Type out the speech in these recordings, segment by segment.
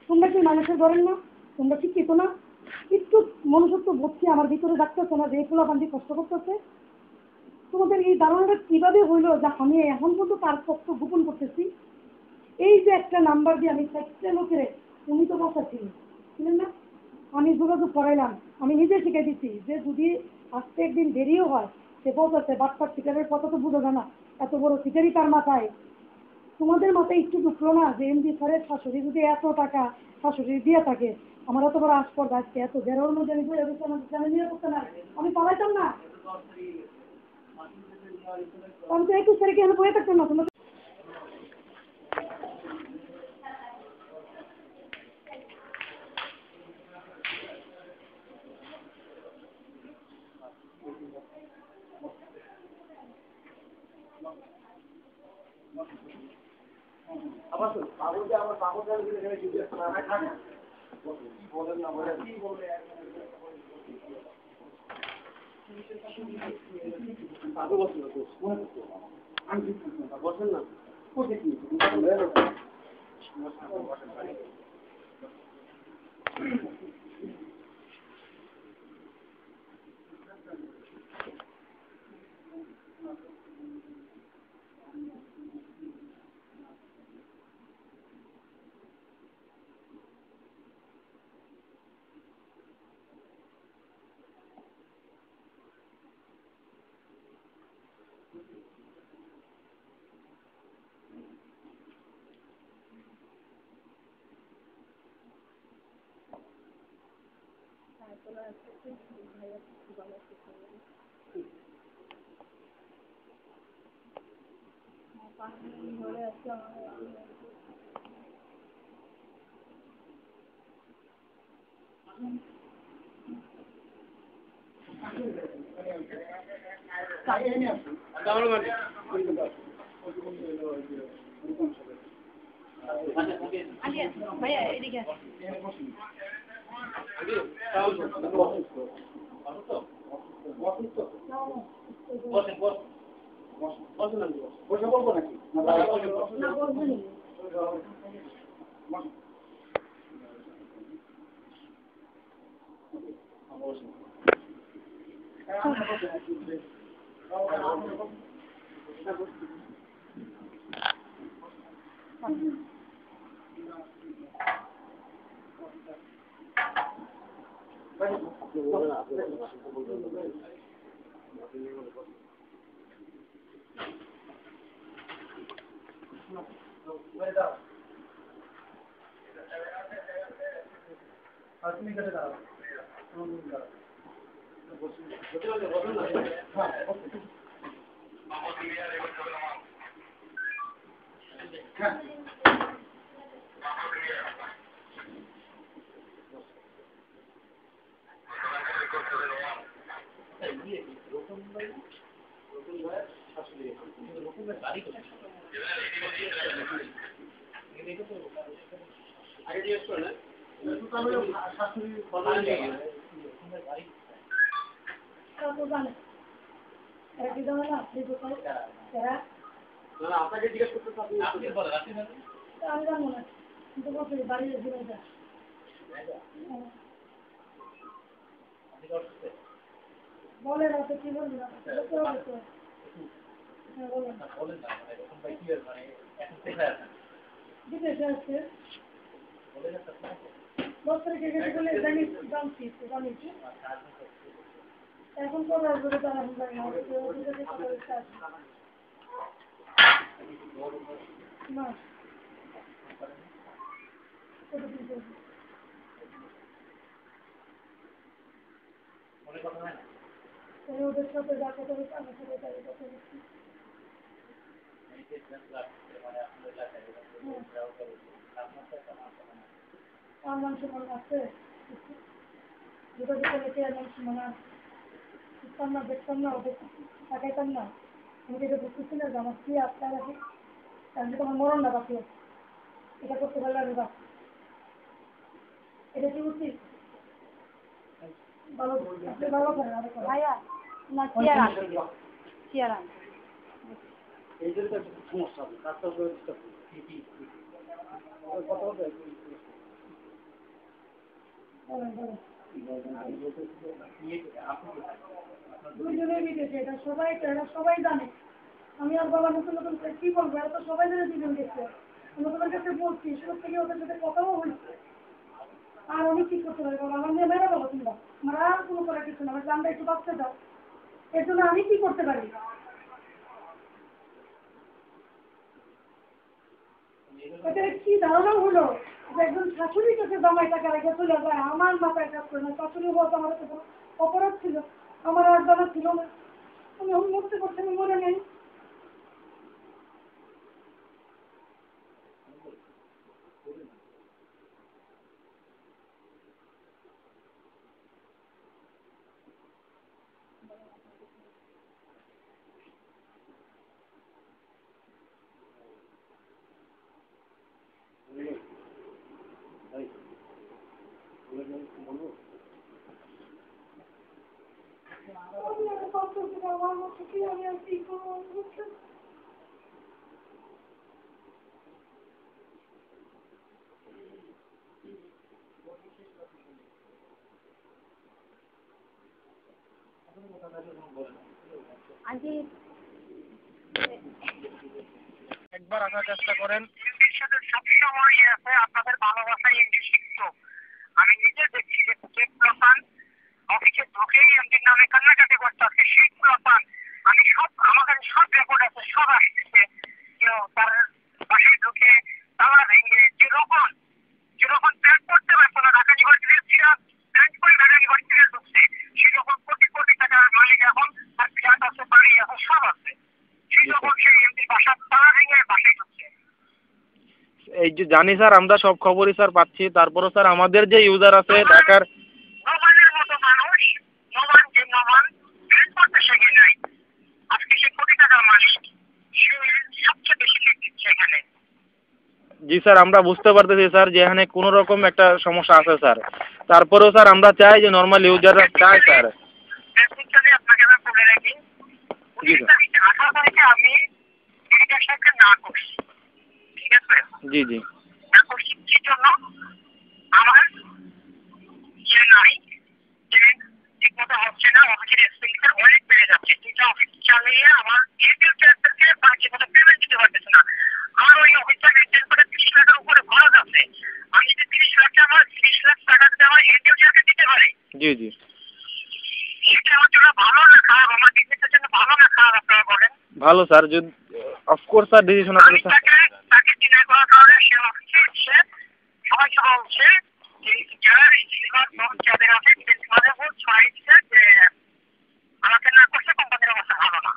তোমরা কি মানুষের ধরেন না? তোমরা শিক্ষিত না? একটু মনুষ্যত্ব বুঝছি আমার ভিতরে রাখতেছো না যে এই পোলাপান্তি কষ্ট করতেছে? তোমাদের এই ধারণাটা কিভাবে হইলো যে আমি এখন পর্যন্ত তার তথ্য গোপন করতেছি? এই যে একটা নাম্বার দিয়ে আমি চারটে লোকের, উনি তো বসা ছিলেন না, আমি যোগাযোগ করাইলাম, আমি নিজে শিখে দিচ্ছি যে যদি আজকে একদিন দেরিও হয় সে পৌঁছাচ্ছে বাটপার সিটারের কথা তো বুঝো না, এত বড় সিটারই তার মাথায়। তোমাদের মাথায় একটু ঢুকলো না যে এমডি স্যারের শাশুড়ি যদি এত টাকা শাশুড়ি দিয়ে থাকে, আমার এত বড় আসপর্দা আজকে এত বেরোর মধ্যে আমি নিয়ে করতে না, আমি পালাইতাম না, আমি তো 21 তারিখে আমি বয়ে থাকতাম না। তোমরা বসেন না ভাইয়া এদিকে বসে বলবো নাকি আপনাকে জিজ্ঞেস করতে আপনি আমি জানবো না, কিন্তু বাড়ি বলেন আপনি কি বলবেন? বিদেশে আছে 10 তারিখে গেছে বলে জানছি এখন কবে আসবে তারা এখন জানি না। ওদের সাথে যা কথা বলছে আমার সাথে তাই কথা বলছি। আমার মান সম্মান আছে, যেটা যেটা আমার সম্মান বুঝতাম না, দেখতাম না, ওদের তাকাইতাম না, আমি এটা বুঝতেছি না যে আমার কি আত্মা রাখি, কারণ যে তোমার মরণ না বাকি আছে, এটা করতে পারলে আমি বাকি, এটা কি উচিত? ভালো আপনি ভালো করেন আরো করেন ভাইয়া না চেয়ার আনতে দিও, চেয়ার আনতে এই যে সমস্যা দুইজনে বিদেশে, এটা সবাই জানে। আমি আর বাবা নতুন নতুন করে কি বলবো, এরা তো সবাই জানে দুজন গেছে। আমি তোমার কাছে বলছি, শুরু থেকে ওদের সাথে কথাও হয়েছে। আর আমি কি করতে পারি বাবা, আমার নিয়ে মেরে বাবা তোমরা, আমার আর কোনো করার কিছু না, আমার জানটা একটু বাঁচতে দাও। এর জন্য আমি কি করতে পারি? এটা কি ধারণা হলো যে একজন শাশুড়ির কাছে জামাই টাকা রেখে চলে যায়, আমার মাথায় কাজ করে না। শাশুড়ি হওয়া তো আমার কাছে অপরাধ ছিল, আমার আর জানা ছিল না। আমি এখন মরতে করতে আমি মনে নেই। আমি আর পারতেছি না, আমার মতো কি আমি আর কি করবো বুঝছেন? একবার আসার চেষ্টা করেন। এমডির সাথে সবসময় আছে আপনাদের ভালোবাসায় এমডি শিখত। আমি নিজে দেখছি যে প্রধান অফিসে ঢুকেই এমডির নামে কান্নাকাটি করতে আছে, সেই প্রধান আমি সব আমার কাছে সব রেকর্ড আছে, সব আসতেছে। কেউ তার বাসায় ঢুকে তালা ভেঙে যেরকম প্যান্ট করতে পারতো না, ঢাকা ইউনিভার্সিটির প্যান্ট করে ঢাকা ইউনিভার্সিটিতে ঢুকছে, সেরকম কোটি কোটি টাকার মালিক এখন, তার ফ্ল্যাট আছে, বাড়ি আছে, সব আছে। সেরকম সেই এমডি বাসার তালা ভেঙে বাসায় ঢুকছে। এই যে জানি স্যার, আমরা সব খবরই স্যার পাচ্ছি, তারপরও স্যার আমাদের যে ইউজার আছে ঢাকার, নোমানের মতো মানুষ, নোমান ব্যাংক করতে শেখে নাই, আজকে সে কোটি টাকার মালিক, সে সবচেয়ে বেশি লেট দিচ্ছে এখানে। জি স্যার আমরা বুঝতে পারতেছি স্যার যে এখানে কোনো রকম একটা সমস্যা আছে স্যার, তারপরেও স্যার আমরা চাই যে নর্মাল ইউজাররা চায় স্যার। প্র্যাকটিক্যালি আপনাকে আমি বলে রাখি, জি 19 স্যার। তারিখে 18 তারিখে আমি ক্রিকেটার সাথে না করছি, ঠিক আছে? জি জি না করছি কি জন্য? আমার নাই যে ঠিক মতো হচ্ছে না, অফিসের এক্সপেন্ডিচার অনেক বেড়ে যাচ্ছে। দুইটা অফিস চালিয়ে আমার এডিএল ট্যাক্সকে বাকি মতো পেমেন্ট দিতে পারতেছে না। আমার ওই অফিসটা মেনটেন করে 30 লাখের উপরে খরচ আছে। আমি যদি 30 লাখে আমার 30 লাখ টাকা যদি আমার এডিএল ট্যাক্সকে দিতে পারে, জি জি সেটা আমার জন্য ভালো না খারাপ, আমার বিজনেসের জন্য ভালো না খারাপ আপনারা বলেন? ভালো স্যার, যদি অফকোর্স স্যার ডিসিশন আমি আপনাদের স্যার। তাকে ডিনাই করার কারণে সে অফিসে এসে সবাই হচ্ছে যারা যাদের আছে ছড়াই দিচ্ছে যে আমাকে না করছে কোম্পানির অবস্থা ভালো না।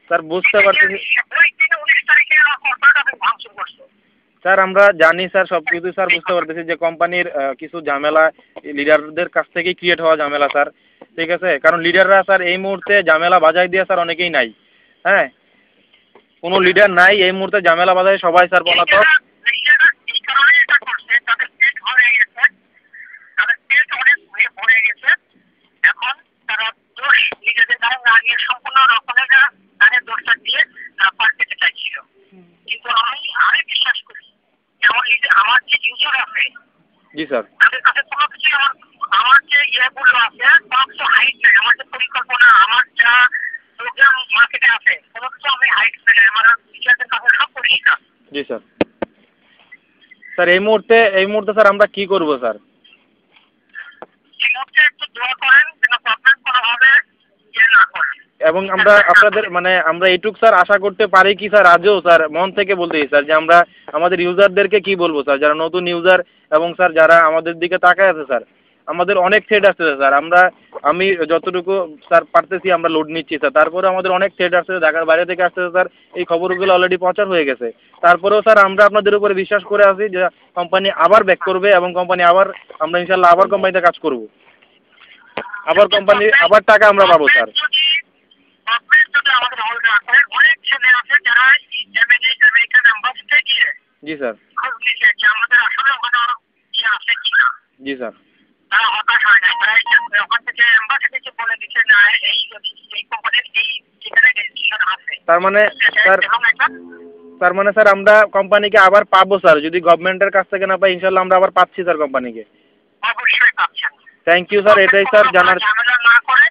স্যার বুঝতে পারতেছি ওই দিনে 19 তারিখে আমার কোম্পানিটা ভাঙচুর করছে। স্যার, আমরা জানি স্যার সব কিছু স্যার, বুঝতে পারতেছি যে কোম্পানির কিছু ঝামেলা লিডারদের কাছ থেকেই ক্রিয়েট হওয়া ঝামেলা স্যার, ঠিক আছে? কারণ লিডাররা স্যার এই মুহূর্তে ঝামেলা বাজাই দিয়ে স্যার অনেকেই নাই, হ্যাঁ, কোনো লিডার নাই এই মুহূর্তে ঝামেলা বাজায় সবাই স্যার পলাতক। এই কারণে এটা করছে, তাদের পেট ভরে গেছে, তাদের পেট অনেক ভরে গেছে। এখন তারা দোষ নিজেদের গায়ে না নিয়ে সম্পূর্ণ রকমের তাদের দোষটা দিয়ে তারা পার পেতে চাইছিল। কিন্তু আমি বিশ্বাস করি যেমন আমার যে ইউজার আছে, জি স্যার। তাদের কাছে কোনো কিছু আমার যে ইয়েগুলো আছে সব কিছু হাইট নাই। আমার যে পরিকল্পনা, আমার যা প্রোগ্রাম মার্কেটে আছে, কোনো কিছু আমি হাইট ফেলে আমার টিচারদের কাছে সব পরিষ্কার। জি স্যার। স্যার এই মুহূর্তে স্যার আমরা কি করব স্যার? এই মুহূর্তে একটু দোয়া করেন যেন প্রবলেম কোনোভাবে ইয়ে না করে। এবং আমরা আপনাদের মানে আমরা এইটুক স্যার আশা করতে পারি কি স্যার, আজও স্যার মন থেকে বলতেছি স্যার যে আমরা আমাদের ইউজারদেরকে কি বলবো স্যার, যারা নতুন ইউজার এবং স্যার যারা আমাদের দিকে তাকায় আছে স্যার, আমাদের অনেক থ্রেড আসতেছে স্যার। আমি যতটুকু স্যার পারতেছি আমরা লোড নিচ্ছি স্যার, তারপরে আমাদের অনেক থ্রেড আসতেছে, ঢাকার বাইরে থেকে আসতেছে স্যার। এই খবরগুলো অলরেডি প্রচার হয়ে গেছে, তারপরেও স্যার আমরা আপনাদের উপরে বিশ্বাস করে আছি যে কোম্পানি আবার ব্যাক করবে এবং কোম্পানি আবার, আমরা ইনশাল্লাহ আবার কোম্পানিতে কাজ করব, আবার কোম্পানি আবার টাকা আমরা পাবো স্যার। আমাদের হল রাখে অনেক ছেলে আছে যারা আমেরিকান এম্বাসিতে গিয়ে জি স্যার। খোঁজ নিচ্ছে যে আমাদের আসলে ওখানে আরো ইয়ে আছে কিনা। জি স্যার। তারা হতাশ হয় না, তারা ওখান থেকে এম্বাসি থেকে বলে দিচ্ছে না এই কোম্পানির এই যেখানে রেজিস্ট্রেশন আছে। তার মানে স্যার, তার মানে স্যার আমরা কোম্পানিকে আবার পাবো স্যার, যদি গভর্নমেন্টের কাছ থেকে না পাই ইনশাল্লাহ আমরা আবার পাচ্ছি স্যার কোম্পানিকে। অবশ্যই পাচ্ছেন। থ্যাংক ইউ স্যার, এটাই স্যার জানার। ঝামেলা না করে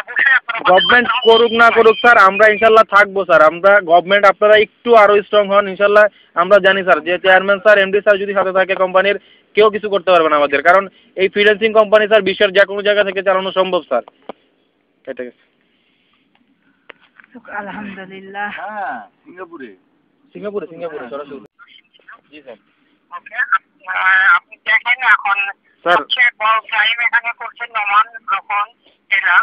অবশ্যই আপনারা গভর্নমেন্ট করুক না করুক স্যার আমরা ইনশাল্লাহ থাকবো স্যার। আমরা গভর্নমেন্ট আপনারা একটু আরো স্ট্রং হন ইনশাল্লাহ। আমরা জানি স্যার যে চেয়ারম্যান স্যার এমডি স্যার যদি সাথে থাকে কোম্পানির কেউ কিছু করতে পারবে না আমাদের, কারণ এই ফ্রিল্যান্সিং কোম্পানি স্যার বিশ্বের যে কোনো জায়গা থেকে চালানো সম্ভব স্যার। এটাই। আলহামদুলিল্লাহ। হ্যাঁ, সিঙ্গাপুরে সরাসরি। জি স্যার। ওকে, আপনি দেখেন এখন স্যার। সবচেয়ে বড় ক্রাইম এখানে করছে নোমান রকম এরা।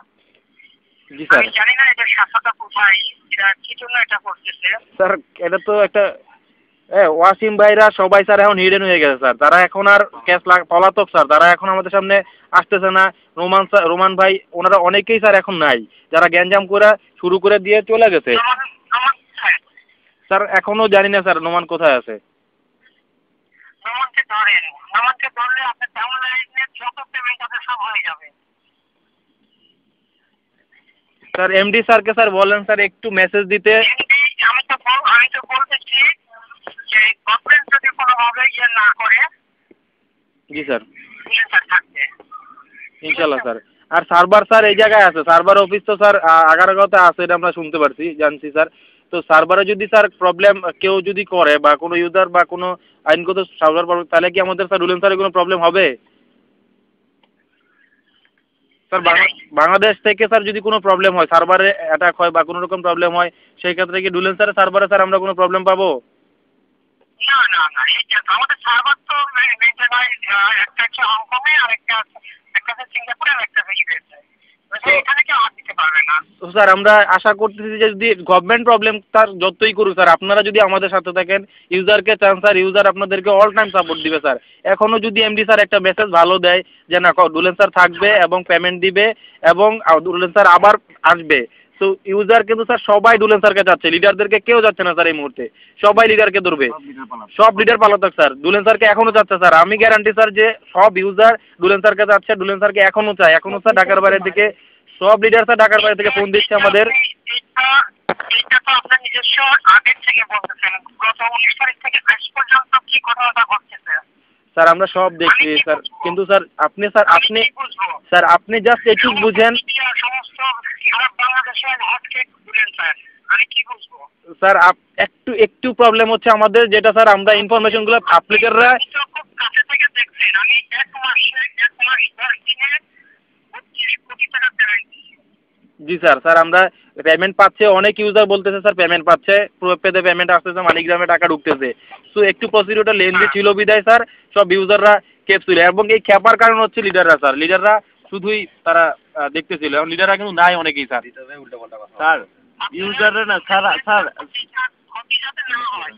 জি স্যার। আমি জানি না এদের শাখাটা কোথায়, এরা কি জন্য এটা করতেছে। স্যার এটা তো একটা ওয়াসিম ভাইরা সবাই স্যার এখন হিডেন হয়ে গেছে স্যার, তারা এখন আর ক্যাশ পলাতক স্যার, তারা এখন আমাদের সামনে আসতেছে না। রোমান ভাই ওনারা অনেকেই স্যার এখন নাই, যারা গ্যাঞ্জাম করে শুরু করে দিয়ে চলে গেছে স্যার। এখনো জানি না স্যার নোমান কোথায় আছে। নোমানকে ধরেন, নোমানকে ধরলে আপনার ডাউনলাইনে যত পেমেন্ট আছে সব হয়ে যাবে। স্যার এমডি স্যারকে স্যার বলেন স্যার একটু মেসেজ দিতে। আমি তো বলতেছি যে গভর্নমেন্ট যদি কোনোভাবে ইয়ে না করে। জি স্যার। স্যার থাকবে ইনশাল্লাহ স্যার। আর সার্ভার স্যার এই জায়গায় আছে, সার্ভার অফিস তো স্যার আগারগাঁওতে আছে, এটা আমরা শুনতে পারছি জানছি স্যার। তো সার্ভারে যদি স্যার প্রবলেম কেউ যদি করে বা কোনো ইউজার বা কোনো আইনগত সার্ভার প্রবলেম, তাহলে কি আমাদের স্যার রুলেন স্যারের কোনো প্রবলেম হবে স্যার? বাংলাদেশ থেকে স্যার যদি কোনো প্রবলেম হয়, সার্ভারে অ্যাটাক হয় বা কোনো রকম প্রবলেম হয়, সেই ক্ষেত্রে কি ডুলেন স্যারের সার্ভারে স্যার আমরা কোনো প্রবলেম পাবো? না না না, এইটা আমাদের সার্ভার তো মেনটেন হয়, একটা হচ্ছে হংকংয়ে আর একটা হচ্ছে সিঙ্গাপুরে আর একটা ইউএসএ। এখানে কেউ হাত দিতে পারবে না। তো স্যার আমরা আশা করতেছি যে যদি গভর্নমেন্ট প্রবলেম তার যতই করুক স্যার, আপনারা যদি আমাদের সাথে থাকেন, ইউজারকে চান স্যার, ইউজার আপনাদেরকে অল টাইম সাপোর্ট দিবে স্যার। এখনও যদি এমডি স্যার একটা মেসেজ ভালো দেয় যে না ডুলেন স্যার থাকবে এবং পেমেন্ট দিবে এবং ডুলেন স্যার আবার আসবে, তো ইউজার কিন্তু স্যার সবাই ডুলেন স্যারকে যাচ্ছে, লিডারদেরকে কেউ যাচ্ছে না স্যার এই মুহূর্তে, সবাই লিডারকে ধরবে, সব লিডার পালাতক স্যার। ডুলেন স্যারকে এখনো যাচ্ছে স্যার, আমি গ্যারান্টি স্যার যে সব ইউজার ডুলেন স্যারকে যাচ্ছে, ডুলেন স্যারকে এখনো চায়, এখনো স্যার ঢাকার বাইরের দিকে সব লিডার স্যার ঢাকার বাইরে থেকে ফোন দিচ্ছে আমাদের। এইটা তো আপনার নিজস্ব আগের থেকে বলতেছেন, গত 19 তারিখ থেকে আজ পর্যন্ত কি ঘটনাটা ঘটতেছে স্যার আমরা সব দেখছি স্যার, কিন্তু স্যার আপনি স্যার আপনি জাস্ট একটু বুঝেন সমস্ত সারা বাংলাদেশের হটকেক দিলেন স্যার, আমি কি বুঝবো স্যার? একটু প্রবলেম হচ্ছে আমাদের, যেটা স্যার আমরা ইনফরমেশনগুলো অ্যাপ্লিকাররা খুব কাছে থেকে দেখছেন। আমি এক মাস 10 দিনে 25 কোটি টাকা পেমেন্ট দিয়েছি। জি স্যার আমরা পেমেন্ট পাচ্ছে, অনেক ইউজার বলতেছে স্যার পেমেন্ট পাচ্ছে, পেতে পেমেন্ট আসতেছে, মানিগ্রামে টাকা ঢুকতেছে। সো একটু প্রসিডিউরটা লেন্দি ছিল বিদায় স্যার সব ইউজাররা খেপ ছিল, এবং এই খেপার কারণ হচ্ছে লিডাররা স্যার, লিডাররা শুধুই তারা দেখতেছিল, এবং লিডাররা কিন্তু নাই অনেকেই স্যার। স্যার ইউজাররা না স্যার ক্ষতি যাতে না হয়,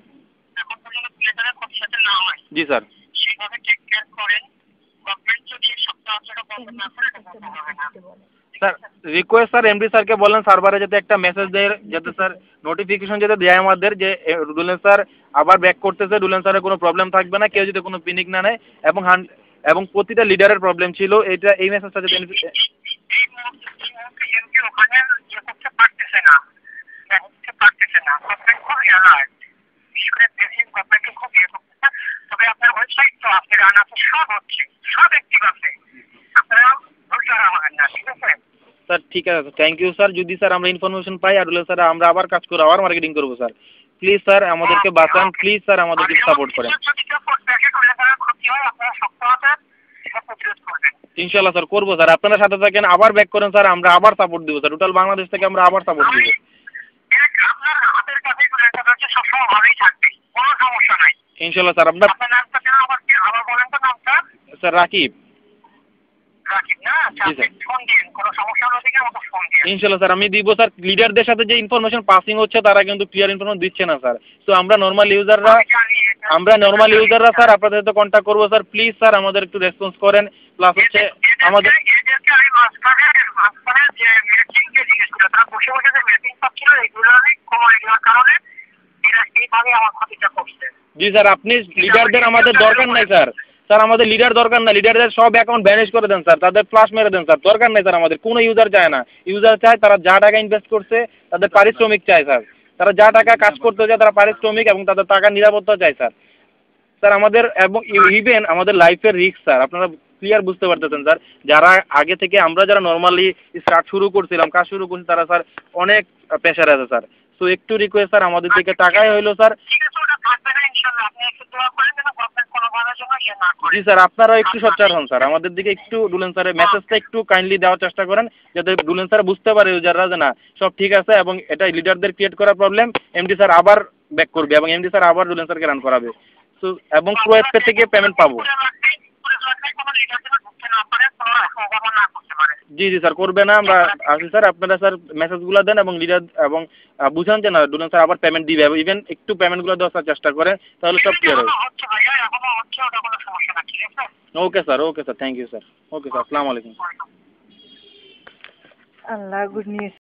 এখন পর্যন্ত প্লেটারের ক্ষতি যাতে না হয়, জি স্যার সেভাবে টেক কেয়ার করেন। গভর্নমেন্ট যদি সপ্তাহটা বন্ধ না করে এটা বন্ধ হবে না। স্যার রিকোয়েস্ট স্যার এমডি স্যারকে বলেন সার্ভারে যাতে একটা মেসেজ দেয়, যাতে স্যার নোটিফিকেশন যাতে দেয় আমাদের যে ডুলেন স্যার আবার ব্যাক করতেছে, ডুলেন স্যারের কোনো প্রবলেম থাকবে না, কেউ যদি কোনো পিনিক না নেয়, এবং প্রতিটা লিডারের প্রবলেম ছিল, এই মেসেজটা যাতে এমপি ওখানে ইয়ে করতে পারতেছে না, গভর্নমেন্ট খুব অ্যালার্ট, বিশেষ করে দেশের গভর্নমেন্ট খুব ইয়ে করতেছে। তবে আপনার ওয়েবসাইট তো আপনি রান আছে, সব হচ্ছে, সব অ্যাক্টিভ আছে, আপনারা ভুল হারাবেন না, ঠিক আছে স্যার? ঠিক আছে থ্যাংক ইউ স্যার। যদি স্যার আমরা ইনফরমেশন পাই আর ডুলেন স্যার আমরা আবার কাজ করবো, আবার মার্কেটিং করবো স্যার। প্লিজ স্যার আমাদেরকে বাঁচান, প্লিজ স্যার আমাদেরকে সাপোর্ট করেন। ইনশাল্লাহ স্যার করবো স্যার, আপনারা সাথে থাকেন, আবার ব্যাক করেন স্যার, আমরা আবার সাপোর্ট দিব স্যার, টোটাল বাংলাদেশ থেকে আমরা আবার সাপোর্ট দিব। আপনার হাতের কাছে সবসময় ভালোই থাকবে, কোনো সমস্যা নাই ইনশাল্লাহ স্যার। আপনার নামটা যেন আবার বলেন তো নামটা? স্যার রাকিব। রাকিব না? আচ্ছা ফোন দিন, কোনো সমস্যা হলে থেকে আমাকে ফোন দিন। ইনশাল্লাহ স্যার আমি দিব স্যার। লিডারদের সাথে যে ইনফরমেশন পাসিং হচ্ছে তারা কিন্তু ক্লিয়ার ইনফরমেশন দিচ্ছে না স্যার। তো আমরা নর্মাল ইউজাররা স্যার আপনাদের সাথে কন্ট্যাক্ট করবো স্যার, প্লিজ স্যার আমাদের একটু রেসপন্স করেন। প্লাস হচ্ছে আমাদের এদেরকে আমি মাঝখানে যে ম্যাচিং যে জিনিসগুলো তারা বসে বসে যে ম্যাচিং পাচ্ছিল এইগুলো কমাই দেওয়ার কারণে এরা এইভাবে আমার ক্ষতিটা করছে। জি স্যার আপনি লিডারদের আমাদের দরকার নাই স্যার, আমাদের লিডার দরকার না, লিডারদের সব অ্যাকাউন্ট ব্যানিশ করে দেন স্যার, তাদের ফ্লাশ মেরে দেন স্যার, দরকার নেই স্যার, আমাদের কোনো ইউজার চায় না। ইউজার চায় তারা যা টাকা ইনভেস্ট করছে তাদের পারিশ্রমিক চায় স্যার, তারা যা টাকা কাজ করতে যায় তারা পারিশ্রমিক এবং তাদের টাকা নিরাপত্তা চায় স্যার। স্যার আমাদের এবং ইভেন আমাদের লাইফের রিস্ক স্যার, আপনারা ক্লিয়ার বুঝতে পারতেছেন স্যার। যারা আগে থেকে আমরা যারা নর্মালি স্টার্ট শুরু করছিলাম, কাজ শুরু করছি, তারা স্যার অনেক প্রেশার আছে স্যার। সো একটু রিকোয়েস্ট স্যার, আমাদের থেকে টাকাই হইলো স্যার। ঠিক আছে, ওটা থাকবে না ইনশাল্লাহ। আপনি একটু দোয়া করেন যেন গভর্নমেন্ট কোনোভাবে যেন ইয়ে না করে। জি স্যার, আপনারা একটু সোচ্চার হন স্যার, আমাদের দিকে একটু ডুলেন স্যারের মেসেজটা একটু কাইন্ডলি দেওয়ার চেষ্টা করেন, যাতে ডুলেন স্যার বুঝতে পারে ইউজাররা যে না সব ঠিক আছে এবং এটা লিডারদের ক্রিয়েট করা প্রবলেম। এমডি স্যার আবার ব্যাক করবে এবং এমডি স্যার আবার ডুলেন স্যারকে রান করাবে। সো এবং প্রো এসপি থেকে পেমেন্ট পাবো। জি জি স্যার, করবে না, আমরা আছি স্যার। আপনারা স্যার মেসেজগুলো দেন এবং লিডার এবং বুঝান যে না ডুলেন স্যার আবার পেমেন্ট দিবে, ইভেন একটু পেমেন্টগুলো দেওয়ার স্যার চেষ্টা করে, তাহলে সব ক্লিয়ার হবে। হচ্ছে ভাইয়া, এখনো হচ্ছে, ওটা কোনো সমস্যা না, ঠিক আছে? Okay sir, thank you sir. Okay sir, আসসালামু আলাইকুম। আল্লাহ গুড নিউজ।